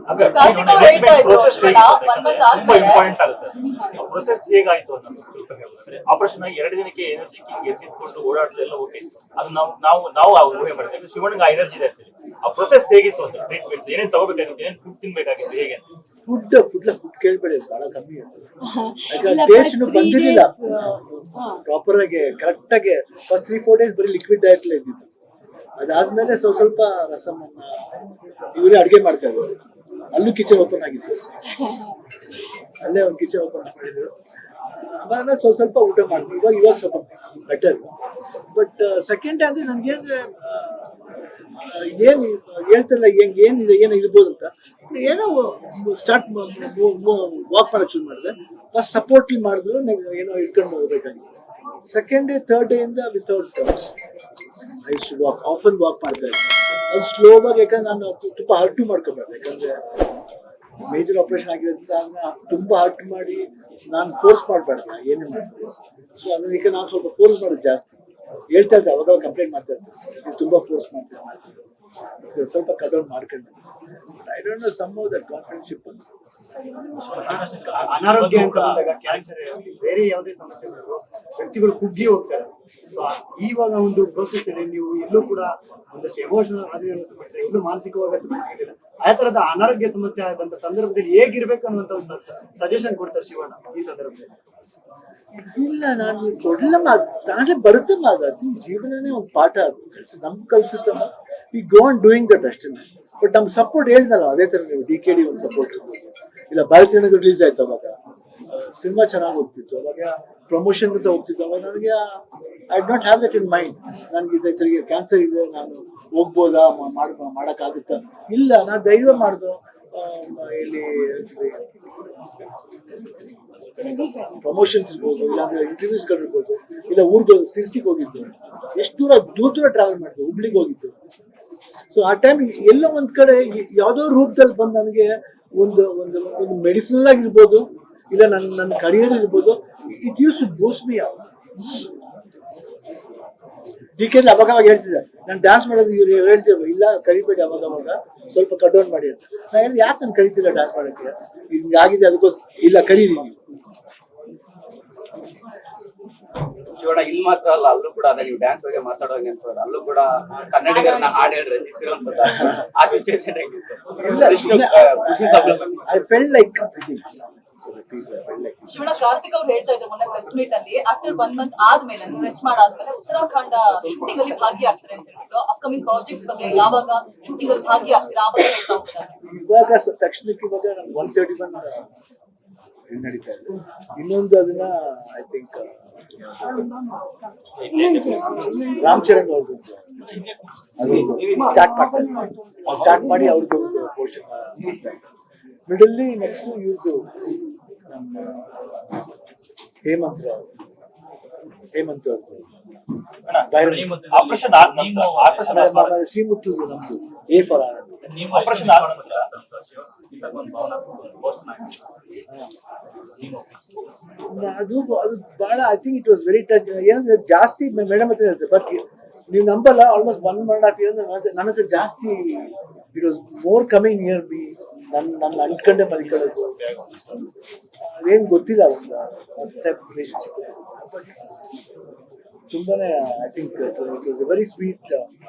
ಕಾರ್ತಿಕ್ ಅವ್ರು ಹೇಳ್ತಾ ಇದ್ರು ಪ್ರೊಸೆಸ್ ಒನ್ ಮಂತ್ ತುಂಬಾ ಆದ್ಮೇಲೆ ಇಂಪಾರ್ಟೆಂಟ್ ಆಗುತ್ತೆ. ಪ್ರೊಸೆಸ್ ಹೇಗಾಯ್ತು ಅಂತ ಸ್ವಲ್ಪ ಹೇಳ್ಬೋದಾದ್ರೆ, ಆಪರೇಷನ್ ಆಗಿ 2 ದಿನಕ್ಕೆ ಎನರ್ಜಿ ಎತ್ತಿಕೊಂಡು ಓಡಾಡಲೆಲ್ಲ ಓಕೆ, ಅದು ನಾವು ಆ ಊಹೆ ಮಾಡ್ತೇವೆ. ಶಿವಣ್ಣಗೆ ಆ ಎನರ್ಜಿ ಇದೆ. ಆ ಪ್ರೊಸೆಸ್ ಹೇಗಿತ್ತು ಅಂತ, ಟ್ರೀಟ್ಮೆಂಟ್ ಏನೇನು ತಗೋಬೇಕಾಗಿತ್ತು, ಏನೇನು ಫುಡ್ ತಿನ್ಬೇಕಾಗಿತ್ತು, ಹೇಗೆ ಫುಡ್ ಕೇಳ್ಬೇಡಿ, ಬಹಳ ಕಮ್ಮಿ ಅದು. ಟೇಸ್ಟ್ ಬಂದಿರಲಿಲ್ಲ ಪ್ರಾಪರ್ ಆಗಿ, ಕರೆಕ್ಟ್ ಆಗಿ. ಫಸ್ಟ್ 3-4 ಡೇಸ್ ಬರೀ ಲಿಕ್ವಿಡ್ ಡಯಟ್ ಇದ್ದಿದ್ದು. ಅದಾದ್ಮೇಲೆ ಸ್ವಲ್ಪ ರಸಮನ್ನ ಇವರೇ ಅಡುಗೆ ಮಾಡ್ತಾ ಇದ್ರು. ಅಲ್ಲೂ ಕಿಚನ್ ಓಪನ್ ಆಗಿತ್ತು, ಅಲ್ಲೇ ಒಂದು ಕಿಚನ್ ಓಪನ್ ಮಾಡಿದ್ರು. ಆಮೇಲೆ ಸ್ವಲ್ಪ ಊಟ ಮಾಡಿದ್ವಿ. ಇವಾಗ ಸ್ವಲ್ಪ ಬೆಟರ್. ಬಟ್ ಸೆಕೆಂಡ್ ಡೇ ಅಂದ್ರೆ ನನ್ಗೆ ಅಂದ್ರೆ ಏನು ಹೇಳ್ತಿಲ್ಲ, ಏನಿದೆ ಏನೋ ಇರ್ಬೋದು ಅಂತ ಏನೋ ಸ್ಟಾರ್ಟ್ ವಾಕ್ ಮಾಡಕ್ ಶುರು ಮಾಡಿದೆ. ಫಸ್ಟ್ ಸಪೋರ್ಟ್ ಮಾಡಿದ್ರು, ಏನೋ ಇಟ್ಕೊಂಡು ಹೋಗ್ಬೇಕಾಗಿತ್ತು. ಸೆಕೆಂಡ್ ಡೇ ಥರ್ಡ್ ಡೇ ಇಂದ without I should walk, often walk ಮಾಡ್ತಾ ಇದ್ದೆ. ಅದು ಸ್ಲೋ ಆಗಿ, ಯಾಕಂದ್ರೆ ನಾನು ತುಂಬ ಹರ್ಟು ಮಾಡ್ಕೊಬಾರ್ದು. ಯಾಕಂದ್ರೆ ಮೇಜರ್ ಆಪರೇಷನ್ ಆಗಿರೋದ್ರಿಂದ ಅದನ್ನ ತುಂಬಾ ಹರ್ಟ್ ಮಾಡಿ ನಾನು ಫೋರ್ಸ್ ಮಾಡಬಾರ್ದು, ಏನೇ ಮಾಡ್ಬೋದು. ಸೊ ಅದಕ್ಕೆ ನಾನು ಸ್ವಲ್ಪ ಫೋರ್ಸ್ ಮಾಡೋದು ಜಾಸ್ತಿ. ಹೇಳ್ತಾ ಇದ್ದೆ, ಅವಾಗ ಕಂಪ್ಲೇಂಟ್ ಮಾಡ್ತಾ ಇರ್ತೀನಿ, ನೀವು ತುಂಬಾ ಫೋರ್ಸ್ ಮಾಡ್ತೀವಿ. ಸ್ವಲ್ಪ ಕಟ್ ಡೌನ್ ಮಾಡ್ಕೊಂಡು I don't know some of that ಕಾನ್ಫಿಡೆನ್ಶಿಪ್ ಅಂತ. ಅನಾರೋಗ್ಯ ಅಂತ ಬಂದಾಗ ಕ್ಯಾನ್ಸರ್ ಬೇರೆ ಯಾವುದೇ ಸಮಸ್ಯೆಗಳು ವ್ಯಕ್ತಿಗಳು ಕುಗ್ಗಿ ಹೋಗ್ತಾರೆ. ಇವಾಗ ಒಂದು ಪ್ರೋಸೆಸ್ ಅಲ್ಲಿ ನೀವು ಎಲ್ಲೂ ಕೂಡ ಒಂದಷ್ಟು ಎಮೋಷನಲ್ ಬಿಟ್ಟರೆ ಎಲ್ಲೂ ಮಾನಸಿಕವಾಗಿ ಆ ತರದ ಅನಾರೋಗ್ಯ ಸಮಸ್ಯೆ ಆದಂತ ಸಂದರ್ಭದಲ್ಲಿ ಹೇಗಿರ್ಬೇಕು ಅನ್ನುವಂತ ಒಂದು ಸಜೆಷನ್ ಕೊಡ್ತಾರೆ ಶಿವಣ್ಣ ಈ ಸಂದರ್ಭದಲ್ಲಿ. ಇಲ್ಲ, ನಾನು ಕೊಡ್ಲಮ್ಮ, ತಾನೇ ಬರುತ್ತಮ್ಮ. ಅದು ಜೀವನನೇ ಒಂದು ಪಾಠ. ಅದು ನಮ್ಗೆ ಕಲ್ಸುತ್ತಮ್ಮ. We go on doing that ಅಷ್ಟೇ. ಬಟ್ ನಮ್ಗೆ ಸಪೋರ್ಟ್ ಹೇಳ್ದಲ್ಲ, ಅದೇ ತರ ನೀವು DKD ಒಂದು ಸಪೋರ್ಟ್ ಇಲ್ಲ. ಬಾಲಚಂದ್ರ ರಿಲೀಸ್ ಆಯ್ತು, ಅವಾಗ ಸಿನಿಮಾ ಚೆನ್ನಾಗಿ ಹೋಗ್ತಿತ್ತು, ಅವಾಗ ಪ್ರಮೋಷನ್ ಅಂತ ಹೋಗ್ತಿತ್ತು. ಅವಾಗ ನನಗೆ ಐ ಡ್ not have that in mind. ನನಗೆ ಕ್ಯಾನ್ಸರ್ ಇದೆ, ನಾನು ಹೋಗ್ಬೋದಾ, ಮಾಡೋಕ್ಕಾಗುತ್ತಾ? ಇಲ್ಲ, ನಾನು ಧೈರ್ಯ ಮಾಡ್ದು. ಇಲ್ಲಿ ಪ್ರಮೋಷನ್ಸ್ ಇರ್ಬೋದು, ಇಲ್ಲಾಂದ್ರೆ ಇಂಟರ್ವ್ಯೂಸ್ಗಳು ಇರ್ಬೋದು, ಇಲ್ಲ ಊರ್ಗೆ ಸಿರ್ಸಿಗೆ ಹೋಗಿದ್ದು, ಎಷ್ಟು ದೂರ ಟ್ರಾವೆಲ್ ಮಾಡಿದ್ದು, ಹುಬ್ಳಿಗೆ ಹೋಗಿದ್ದು. ಸೊ ಆ ಟೈಮ್ ಎಲ್ಲೋ ಒಂದ್ ಕಡೆ ಯಾವ್ದೋ ರೂಪದಲ್ಲಿ ಬಂದು ನನಗೆ ಒಂದು ಒಂದು ಒಂದು ಮೆಡಿಸಿನಲ್ ಆಗಿರ್ಬೋದು, ಇಲ್ಲ ನನ್ನ ಕರಿಯರ್ ಇರ್ಬೋದು, it used to boost me. DKD ಅವಾಗ ಹೇಳ್ತಿದ್ದೆ, ನಾನು ಡ್ಯಾನ್ಸ್ ಮಾಡೋದು ಇವ್ರು ಹೇಳ್ತೀವಿ, ಇಲ್ಲ ಕರಿಬೇಡಿ, ಅವಾಗ ಸ್ವಲ್ಪ ಕಟ್ ಡೌನ್ ಮಾಡಿ ಅಂತ. ನಾನು ಹೇಳಿದೆ, ಯಾಕೆ ನಾನು ಕರಿತಿಲ್ಲ ಡ್ಯಾನ್ಸ್ ಮಾಡೋಕ್ಕೆ, ಹಿಂಗಾಗಿದೆ, ಅದಕ್ಕೋಸ್ಕರ ಇಲ್ಲ ಕರೀರಿ ನೀವು. ಶಿವಣ್ಣ ಇಲ್ಲಿ ಮಾತ್ರ ಅಲ್ಲ, ಅಲ್ಲೂ ಕೂಡ ನೀವು ಡ್ಯಾನ್ಸ್ ಬಗ್ಗೆ ಮಾತಾಡೋಂಗೆ ಅಂತ ಅಲ್ಲೂ ಕೂಡ ಕನ್ನಡಿಗರನ್ನ ಹಾಡು ಹೇಳಿ ರಂಜಿಸಿರುವಂತದ್ದು. ಆ situation I felt like Shivanna, Karthik ಅವ್ರು ಹೇಳ್ತಾ ಇದ್ರು ಮೊನ್ನೆ ಪ್ರೆಸ್ ಮೀಟ್ ಅಲ್ಲಿ, ಆಫ್ಟರ್ 1 ಮಂತ್ ಆದ್ಮೇಲೆ ರೆಸ್ಟ್ ಮಾಡಾದ್ಮೇಲೆ ಉತ್ತರಾಖಂಡ ಶೂಟಿಂಗ್ ಅಲ್ಲಿ ಭಾಗಿಯಾಗ್ತಾರೆ ಅಂತ ಹೇಳ್ಬಿಟ್ಟು, ಅಪ್ಕಮಿಂಗ್ ಪ್ರಾಜೆಕ್ಟ್ಸ್ ಬಗ್ಗೆ ಯಾವಾಗ ಶೂಟಿಂಗ್ ಅಲ್ಲಿ ಭಾಗಿಯಾಗ್ತೀರಾ ಅಂತ ಹೇಳ್ತಾ ಹೋಗ್ತಾರೆ. ಇವಾಗ ತಕ್ಷಣಕ್ಕೆ ಇವಾಗ 131 ನಡೀತಾ ಇದೆ. ಇನ್ನೊಂದು ಅದನ್ನ ಐ ಥಿಂಕ್ ರಾಮ್ ಚರಣ್ ಅವ್ರದ್ದು ಅದು ಸ್ಟಾರ್ಟ್ ಮಾಡ್ತಾರೆ. ಸ್ಟಾರ್ಟ್ ಮಾಡಿ ಅವ್ರದ್ದು ಪೋರ್ಷನ್ ಮಿಡಲ್ಲಿ. ನೆಕ್ಸ್ಟ್ ಇವ್ರದ್ದು ಹೇಮಂತ್ ಅವ್ರದ್ದು ಆಪರೇಷನ್ ಶ್ರೀಮುತ್ತು ನಮ್ದು A for R. ಆಪರೇಷನ್ ಅದು ಬಹಳ I think it was very touch. ಏನಂದ್ರೆ ಜಾಸ್ತಿ ಮೇಡಮ್ ಹತ್ರ ಹೇಳ್ತಾರೆ, ಬಟ್ ನೀವು ನಂಬಲ್ಲ, ಆಲ್ಮೋಸ್ಟ್ 1.5 years ನನ್ನ ಹತ್ರ ಜಾಸ್ತಿ it was more coming near B. ನನ್ನ ಅಂಟ್ಕೊಂಡೆ ಮಲ್ಕೊಳ್ಳೋದು ಅದೇನು ಗೊತ್ತಿಲ್ಲ, ಒಂದು ಟೈಪ್ ರಿಲೇಶನ್ಶಿಪ್. ಬಟ್ ತುಂಬಾನೇ I think it was very sweet.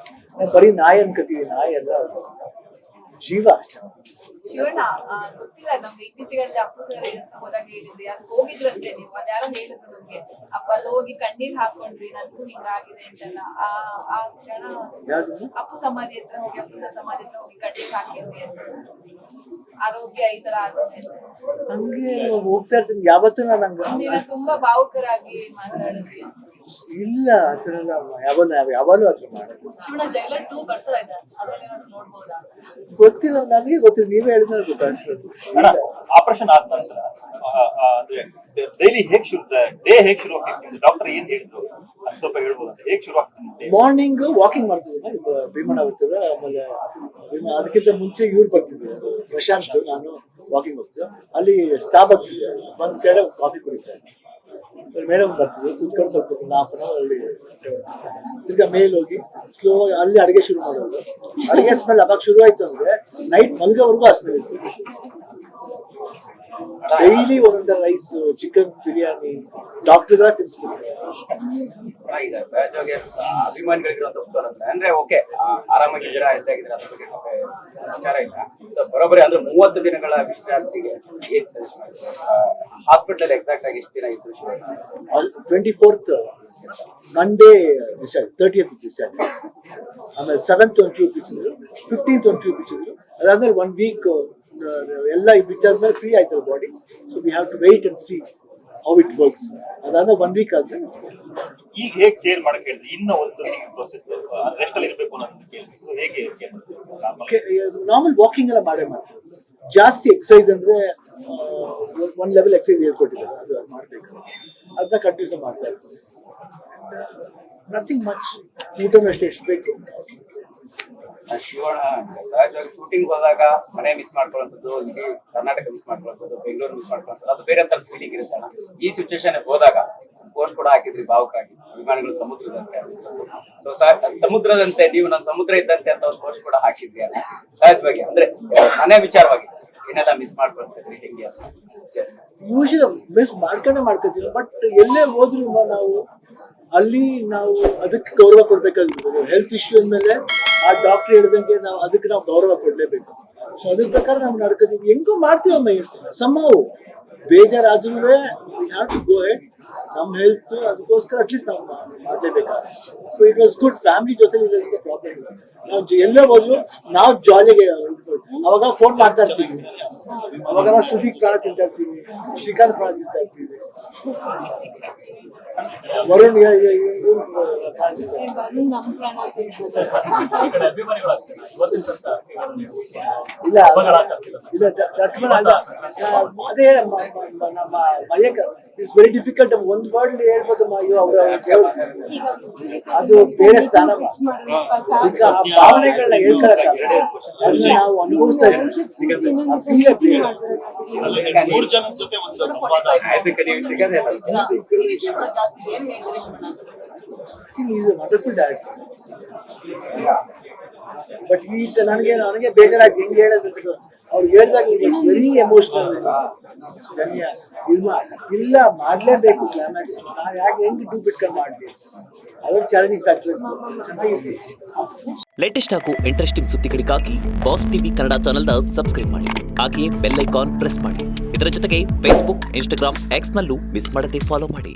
ನಾವು ಬರೀ ನಾಯಿ ಅನ್ಕೋತೀವಿ, ನಾಯಿ ಅಲ್ಲ, ಜೀವ ಅಷ್ಟೇ. ಶಿವಣ್ಣ, ಗೊತ್ತಿಲ್ಲ ನಮ್ಗೆ ಇತ್ತೀಚೆಗೆ ಅಪ್ಪು ಸರ್ ಹೋದಾಗ ಹೇಳಿದ್ರಿ, ಅದು ಹೋಗಿದ್ರಂತೆ ನೀವು, ಅದ್ಯಾರೋ ಹೇಳಿದ್ರು ನಮ್ಗೆ, ಅಪ್ಪ ಅಲ್ಲಿ ಹೋಗಿ ಕಣ್ಣೀರ್ ಹಾಕೊಂಡ್ರಿ, ನನ್ಗೂ ಹಿಂಗಾಗಿದೆ ಅಂತೆಲ್ಲ. ಆ ಕ್ಷಣ ಅಪ್ಪು ಸಮಾಧಿ ಹತ್ರ ಹೋಗಿ, ಅಪ್ಪು ಸರ್ ಸಮಾಧಿ ಹತ್ರ ಹೋಗಿ ಕಣ್ಣೀರ್ ಹಾಕಿದ್ರಿ ಅಂತ, ಆರೋಗ್ಯ ಈ ತರ ಆಗುತ್ತೆ ಹಂಗೆ ಹೋಗ್ತಾ ಇರ್ತೀನಿ ಯಾವತ್ತೂ. ನಾನು ತುಂಬಾ ಭಾವುಕರಾಗಿ ಮಾತಾಡಿದ್ರಿ. ಇಲ್ಲ, ಆತರ ಯಾವಾಗಲೂ ಆತರ ಮಾಡೋದು. ಶಿವಣ್ಣ, ಜೈಲರ್ 2 ಬರ್ತಾ ಇದೆ, ಅದ್ರಲ್ಲಿ ನೋಡ್ಬೋದಾ? ಗೊತ್ತಿಲ್ಲ, ನನಗೆ ಗೊತ್ತಿಲ್ಲ, ನೀವೇ ಹೇಳಿದ್ರೆ ಗೊತ್ತಾಗ್ತದೆ. ಆಪರೇಷನ್ ಆದ ನಂತರ ಡೈಲಿ ಹೇಗ್ ಶುರು ಆಗ್ತಿತ್ತು? ಡಾಕ್ಟರ್ ಏನ್ ಹೇಳಿದ್ರು ಸ್ವಲ್ಪ ಹೇಳ್ಬೋದು, ಹೇಗ್ ಶುರು ಆಗ್ತದೆ? ಮಾರ್ನಿಂಗ್ ವಾಕಿಂಗ್ ಮಾಡ್ತಿದ್ದೆ, ಭೀಮಣ್ಣ ಬರ್ತದೆ, ಆಮೇಲೆ ಅದಕ್ಕಿಂತ ಮುಂಚೆ ಇವ್ರು ಬರ್ತಿದ್ರು, ಪ್ರಶಾಂತ್, ನಾನು ವಾಕಿಂಗ್ ಹೋಗ್ತಿದ್ದೆ. ಅಲ್ಲಿ ಸ್ಟಾರ್ಬಕ್ಸ್ ಇದೆ, ಒಂದ್ ಕಡೆ ಕಾಫಿ ಕುಡಿತಾರೆ. ಮೇಡಮ್ ಬರ್ತಿದ್ರು ಕುತ್ಕೊಂಡು ಸ್ವಲ್ಪ ಒಂದು ಹಾಫ್ ಅನ್ ಅವರ್ ಅಲ್ಲಿ ತಿರ್ಗಾ ಮೇಲೆ ಹೋಗಿ ಸ್ಲೋ ಆಗಿ ಅಲ್ಲಿ ಅಡುಗೆ ಶುರು ಮಾಡೋದು. ಅಡುಗೆ ಸ್ಮೆಲ್ ಅವಾಗ ಶುರು ಆಯ್ತು ಅಂದ್ರೆ ನೈಟ್ ಮಲ್ಗೋವರೆಗೂ ಆ ಸ್ಮೆಲ್ ಇತ್ತು. ಡೈಲಿ ಒಂದೊಂಥರ ರೈಸ್, ಚಿಕನ್ ಬಿರಿಯಾನಿ ಡಾಕ್ಟರ್ ತಿನ್ಸ್ಬಿಟ್ರು. ಈಗ ಸಹಜವಾಗಿ ಅಭಿಮಾನಿಗಳಿಗಿರುವಂತ ಉತ್ತರ ಅಂದ್ರೆ ಓಕೆ ಆರಾಮಾಗಿದ್ದೀರಾ ಇದ್ದಾಗಿದ್ದೀರಾ ಅದ್ರ ಬಗ್ಗೆ ವಿಚಾರ ಇಲ್ಲ. ಸೊ ಬರೋಬ್ಬರಿ ಅಂದ್ರೆ 30 ದಿನಗಳ ವಿಶ್ರಾಂತಿಗೆ ಏನ್ ಸಜೆಸ್ಟ್ ಮಾಡ್ತೀವಿ? ಹಾಸ್ಪಿಟಲ್ ಎಕ್ಸಾಕ್ಟ್ ಆಗಿ ಎಷ್ಟು ದಿನ ಇತ್ತು Shivanna? 24th Monday discharge, 30th discharge. ಆಮೇಲೆ 7th ಒಂದು ಟ್ಯೂಬ್ ಬಿಚ್ಚಿದ್ರು, 15th ಒಂದು ಟ್ಯೂಬ್ ಬಿಚ್ಚಿದ್ರು. ಅದಾದ್ಮೇಲೆ 1 ವೀಕ್ ಎಲ್ಲ ಬಿಚ್ಚಾದ್ಮೇಲೆ ಫ್ರೀ ಆಯ್ತಲ್ಲ body. So we have to wait and see how it works. ಅದಾದ್ಮೇಲೆ 1 ವೀಕ್ ಆದ್ಮೇಲೆ ಈಗ ಹೇಗೆ ಕೇರ್ ಮಾಡಕ್ಕೆ ಹೇಳಿದ್ರೆ ಇನ್ನ ಒಂದು ಪ್ರೊಸೆಸ್ ರೆಸ್ಟ್ ಅಲ್ಲಿ ಇರಬೇಕು ಅನ್ನೋದನ್ನ ಕೇಳ್ಬೇಕು. ಹೇಗೆ ಕೇರ್ ಮಾಡಬೇಕು? ನಾರ್ಮಲ್ ವಾಕಿಂಗ್ ಎಲ್ಲ ಮಾಡ್ತೀವಿ. ಜಾಸ್ತಿ ಎಕ್ಸಸೈಸ್ ಅಂದ್ರೆ ಒಂದ್ ಲೆವೆಲ್ ಎಕ್ಸಸೈಸ್ ಹೇಳ್ಕೊಟ್ಟಿದ್ದಾರೆ, ಅದು ಮಾಡ್ಬೇಕು. ಅದನ್ನ ಕಂಟಿನ್ಯೂಸ್ ಮಾಡ್ತಾ ಇರ್ತೀವಿ. Nothing much. ಊಟನೂ ಅಷ್ಟೇ ಎಷ್ಟು ಬೇಕು. ಶಿವಣ್ಣ ಸಹಜವಾಗಿ ಶೂಟಿಂಗ್ ಹೋದಾಗ ಮನೆ ಮಿಸ್ ಮಾಡ್ಕೊಳ್ಳೋಂಥದ್ದು, ಇಡೀ ಕರ್ನಾಟಕ ಮಿಸ್ ಮಾಡ್ಕೊಳ್ಳೋಂಥದ್ದು, ಬೆಂಗಳೂರು ಮಿಸ್ ಮಾಡ್ಕೊಳ್ಳೋಂಥದ್ದು, ಅದು ಬೇರೆ ಅಂತ ಫೀಲಿಂಗ್ ಇರುತ್ತಲ್ಲ. ಈ ಸಿಚುವೇಶನ್ ಹೋದಾಗ ಪೋಸ್ಟ್ ಕೂಡ ಹಾಕಿದ್ರಿ ಭಾವುಕಾಗಿ, ಅಭಿಮಾನಿಗಳು ಸಮುದ್ರದಂತೆ. ಸೊ ಸಮುದ್ರದಂತೆ ನೀವು ನನ್ನ ಸಮುದ್ರ ಇದ್ದಂತೆ ಅಂತ ಒಂದು ಪೋಸ್ಟ್ ಕೂಡ ಹಾಕಿದ್ರಿ. ಅಲ್ಲ ಸಹಜವಾಗಿ ಅಂದ್ರೆ ಮನೆ ವಿಚಾರವಾಗಿ ಏನೆಲ್ಲ ಮಿಸ್ ಮಾಡ್ಕೊಳ್ತಿದ್ರಿ ಹೆಂಗೆ ಅಂತ? ಯೂಶಲಿ ಮಿಸ್ ಮಾಡ್ಕೊತೀವಿ. ಬಟ್ ಎಲ್ಲೇ ಹೋದ್ರು ನಾವು ಅಲ್ಲಿ ನಾವು ಅದಕ್ಕೆ ಗೌರವ ಕೊಡ್ಬೇಕಾಗಿರ್ಬೋದು. ಹೆಲ್ತ್ ಇಶ್ಯೂ ಅಂದ್ಮೇಲೆ ಆ ಡಾಕ್ಟರ್ ಹೇಳಿದಂಗೆ ನಾವು ಅದಕ್ಕೆ ನಾವು ಗೌರವ ಕೊಡ್ಲೇಬೇಕು. ಸೊ ಅದ್ರ ಪ್ರಕಾರ ನಾವು ನಡ್ಕೋತೀವಿ. ಹೆಂಗೋ ಮಾಡ್ತೀವಮ್ಮ. ಸಮ್ಮವು ಬೇಜಾರಾದ್ರೂ we have to go head. ನಮ್ಮ ಹೆಲ್ತ್ ಅದಕ್ಕೋಸ್ಕರ ಅಟ್ಲೀಸ್ಟ್ ನಾವು ಮಾಡಲೇಬೇಕಾಗುತ್ತೆ. It was good. ಫ್ಯಾಮಿಲಿ ಜೊತೆ ಇರೋದಕ್ಕೆ ಪ್ರಾಬ್ಲಮ್ ಇಲ್ಲ. ನಾವು ಎಲ್ಲೇ ಹೋದ್ರು ನಾವು ಜಾಲಿಗೆ ಅವಾಗ ಫೋನ್ ಮಾಡ್ತಾ ಇರ್ತೀವಿ. ಅವಾಗ ನಾವು ಸುದೀಪ್ ಪ್ರಾಣ ತಿಂತಾ ಇರ್ತೀವಿ, ಶ್ರೀಕಾಂತ್ ಪ್ರಾಣ ತಿಂತಾ ಇರ್ತೀವಿ, ವರುಣ್ ಪ್ರಾಣ ತಿಂತಾ ಇರ್ತೀವಿ. ಇಲ್ಲ ಇಲ್ಲ ದಟ್ಮನ್ ಅಲ್ಲ. ಅದೇ ನಮ್ಮ ಮನೆಗೆ ಇಟ್ಸ್ ವೆರಿ ಡಿಫಿಕಲ್ಟ್. ಒಂದು ವರ್ಡ್ ಹೇಳ್ಬೋದಮ್ಮ, ಅಯ್ಯೋ ಅವ್ರ ಅದು ಬೇರೆ ಸ್ಥಾನ. ಈಗ ಆ ಭಾವನೆಗಳನ್ನ ಹೇಳ್ಕೊಳಕ್ಕಾಗಲ್ಲ. ಅದನ್ನ ನಾವು ಅನುಭವಿಸ್ತಾ ಇದ್ದೀವಿ. ಆ ಫೀಲ್ ಮೂರು ಜನ ಜೊತೆ ಒಂದು ಸಂವಾದ ಅದಕ್ಕೆ ನೀವು ಸಿಗದೇ ಇಲ್ಲ. Is A wonderful director. But ಈಗ ನನಗೆ ಬೇಜಾರಾಯ್ತು ಹೆಂಗೆ ಹೇಳೋದು. ಅವ್ರು ಹೇಳಿದಾಗ ಇಟ್ ವೆರಿ ಎಮೋಷನಲ್. ಧನ್ಯ ಇಲ್ಲ ಮಾಡ್ಲೇಬೇಕು ಕ್ಲೈಮ್ಯಾಕ್ಸ್. ನಾವು ಯಾಕೆ ಹೆಂಗೆ ಬಿಟ್ಕೊಂಡು ಮಾಡ್ಲಿ, ಅದು ಚಾಲೆಂಜಿಂಗ್ ಫ್ಯಾಕ್ಟರ್. ಚೆನ್ನಾಗಿದೆ. ಲೇಟೆಸ್ಟ್ ಹಾಗೂ ಇಂಟ್ರೆಸ್ಟಿಂಗ್ ಸುದ್ದಿಗಳಿಗಾಗಿ ಬಾಸ್ ಟಿವಿ ಕನ್ನಡ ಚಾನೆಲ್ನ ಸಬ್ಸ್ಕ್ರೈಬ್ ಮಾಡಿ. ಹಾಗೆಯೇ ಬೆಲ್ ಐಕಾನ್ ಪ್ರೆಸ್ ಮಾಡಿ. ಇದರ ಜೊತೆಗೆ ಫೇಸ್ಬುಕ್, ಇನ್ಸ್ಟಾಗ್ರಾಮ್, ಎಕ್ಸ್ನಲ್ಲೂ ಮಿಸ್ ಮಾಡದೆ ಫಾಲೋ ಮಾಡಿ.